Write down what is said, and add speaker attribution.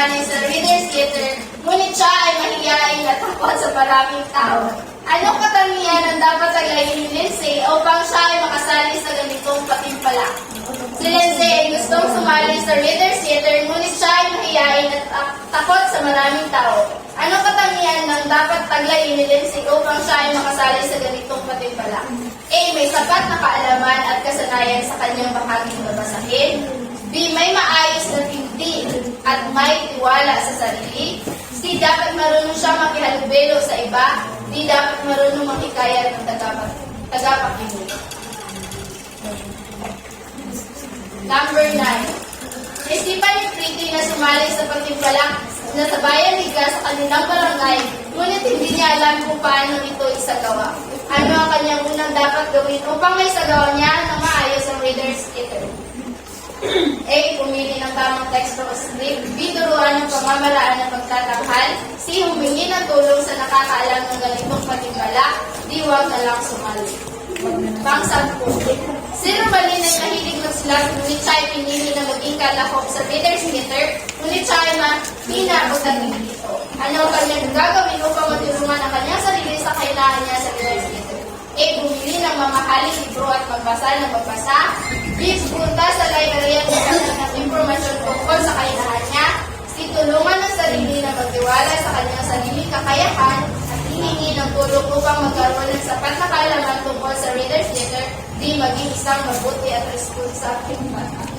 Speaker 1: sumanay sa Reader's Theater, ngunit siya ay mahiyain at takot sa maraming tao. Anong katangian ang dapat tagayin ni Lindsay upang siya ay makasali sa ganitong patimpala? Si Lindsay ay gustong sumali sa Reader's Theater, ngunit siya ay mahiyain at takot sa maraming tao. Anong katangian ang dapat taglayin ni Lindsay upang siya ay makasali sa ganitong patimpala? A. May sapat na kaalaman at kasanayan sa kanyang bahaging babasahin. B. May maayos na tindig at may tiwala sa sarili. C. Dapat marunong siya makihalubelo sa iba. D. Dapat marunong makikayat ng tagapakinig. Number 9. Naisipan ni Pretty na sumali sa patimpala na sa bayan liga sa kanilang barangay, ngunit hindi niya alam kung paano ito isagawa. Ano ang kanyang unang dapat gawin upang may sagawa niya na maayos ang Reader's Theater? A. Pumili ng tamang teksto o script. B. Turuan ng pamamaraan ng pagtatanghal. C. Humingi ng tulong sa nakakaalam ng ganitong patimpala. D. Huwag na lang sumali. Pang-10. Sino Balin ay mahilig magsulat, ngunit siya ay pinili na maging kalahok sa Reader's Theater, ngunit siya ay mahina pagdating dito. Ano ang kanyang gagawin upang matulungan ang kanyang sarili sa kailangan niya sa Reader's Theater? A. Bumili ng mamahaling libro at magbasa ng magbasa. B. Pupunta sa library at magkaroon ng impormasyon tungkol sa kailangan niya. C. Tulungan ng sarili na magtiwala sa kanyang sariling kakayahan at hihingi ng tulong upang magkaroon ng sapat na kaalaman tungkol sa Reader's Theater. D. Maging isang mabuti at responsable bata.